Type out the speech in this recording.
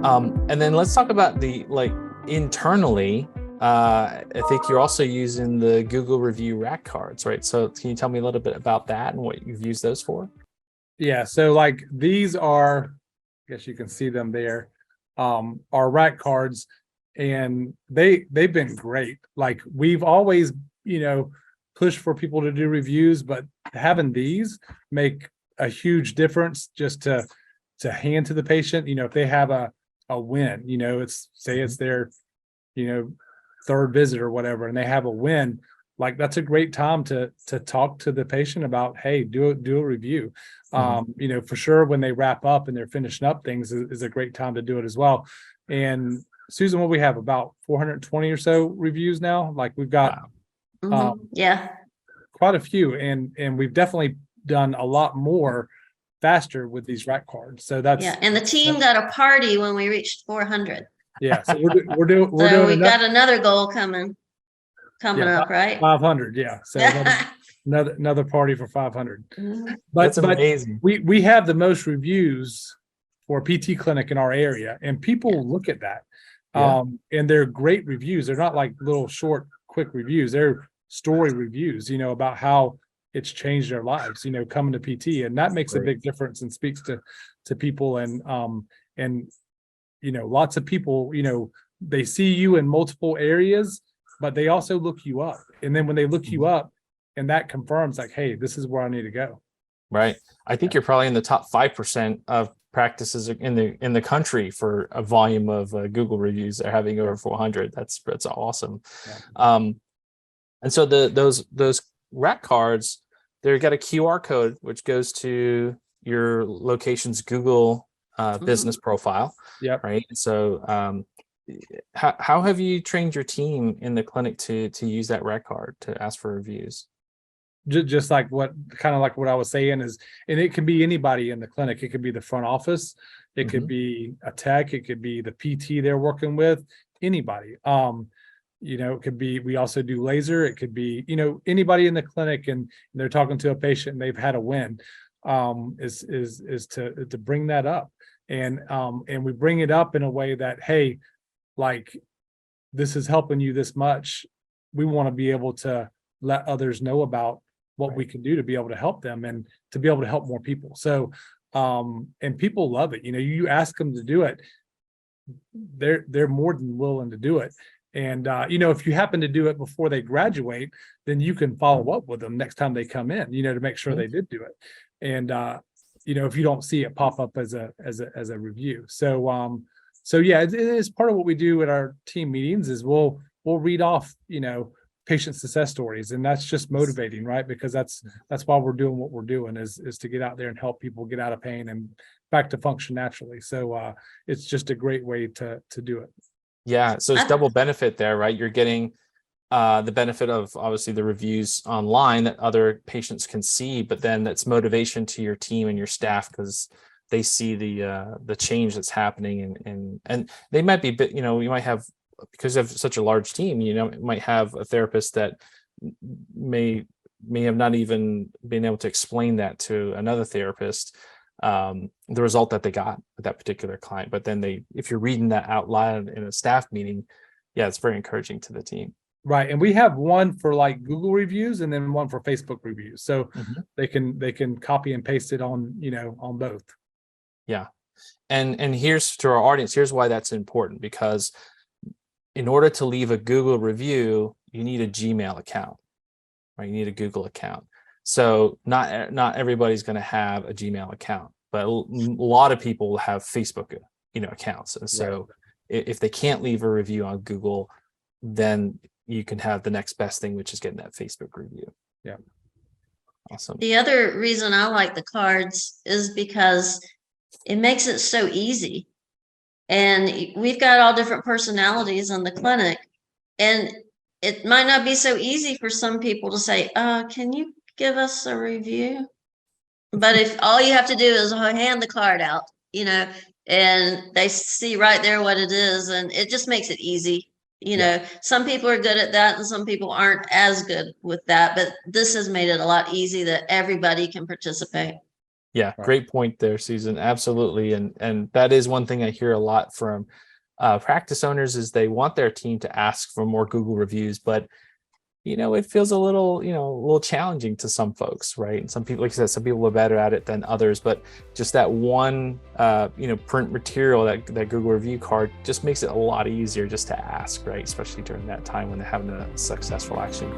And then let's talk about the internally. I think you're also using the Google review rack cards, right? So can you tell me a little bit about that and what you've used those for? Yeah, so like these are, I guess you can see them there, are rack cards, and they've been great. Like we've always, pushed for people to do reviews, but having these make a huge difference just to hand to the patient. If they have a win, it's say it's their, you know, third visit or whatever, and they have a win, like that's a great time to talk to the patient about, hey, do a review. For sure when they wrap up and they're finishing up things is a great time to do it as well. And Susan, what we have about 420 or so reviews now. Like we've got Wow. Yeah. quite a few, and we've definitely done a lot more faster with these rack cards. So that's And the team got a party when we reached 400. yeah. So we're doing So we got another goal coming up, right? 500. Yeah. So another party for 500. Mhm. That's amazing. We have the most reviews for a PT clinic in our area, and people look at that. Yeah. And they're great reviews. They're not like little short, quick reviews. They're story reviews, about how it's changed their lives, coming to PT, and that makes a big difference and speaks to people. And lots of people, they see you in multiple areas, but they also look you up. And then when they look you up, and that confirms like, hey, this is where I need to go. Right. I think you're probably in the top 5% of practices in the country for a volume of Google reviews. They're having over 400. That's awesome. Yeah. And so those rack cards, they've got a QR code which goes to your location's Google business profile. Yeah. Right. So how have you trained your team in the clinic to use that rack card to ask for reviews? Just like what I was saying is, and it can be anybody in the clinic. It could be the front office, it could be a tech, it could be the PT they're working with, anybody. It could be, we also do laser, it could be, anybody in the clinic, and they're talking to a patient and they've had a win, is to bring that up. And we bring it up in a way that, hey, like this is helping you this much. We want to be able to let others know about what we can do to be able to help them and to be able to help more people. So, and people love it. You ask them to do it, they're more than willing to do it. And, if you happen to do it before they graduate, then you can follow up with them next time they come in, to make sure they did do it. And, if you don't see it pop up as a review. So yeah, it is part of what we do at our team meetings is we'll read off, patient success stories, and that's just motivating, right? Because that's why we're doing what we're doing is to get out there and help people get out of pain and back to function naturally. So it's just a great way to do it. Yeah, so it's double benefit there, right? You're getting the benefit of obviously the reviews online that other patients can see, but then that's motivation to your team and your staff because they see the change that's happening, and they might be, you might have, because you have such a large team, you might have a therapist that may have not even been able to explain that to another therapist, the result that they got with that particular client. But then if you're reading that out loud in a staff meeting, yeah, it's very encouraging to the team. Right. And we have one for like Google reviews and then one for Facebook reviews. So they can copy and paste it on, on both. Yeah. And here's to our audience, here's why that's important, because in order to leave a Google review, you need a Gmail account, right? You need a Google account. So not everybody's going to have a Gmail account, but a lot of people have Facebook, accounts. And so if they can't leave a review on Google, then you can have the next best thing, which is getting that Facebook review. Yeah. Awesome. The other reason I like the cards is because it makes it so easy. And we've got all different personalities in the clinic, and it might not be so easy for some people to say, can you give us a review? But if all you have to do is hand the card out, and they see right there what it is, and it just makes it easy. Some people are good at that and some people aren't as good with that, but this has made it a lot easier that everybody can participate. Yeah, Right. great point there, Susan. Absolutely. And that is one thing I hear a lot from practice owners is they want their team to ask for more Google reviews, but it feels a little, a little challenging to some folks, right? And some people, like I said, some people are better at it than others, but just that one, print material, that Google review card just makes it a lot easier just to ask, right? Especially during that time when they're having a successful action.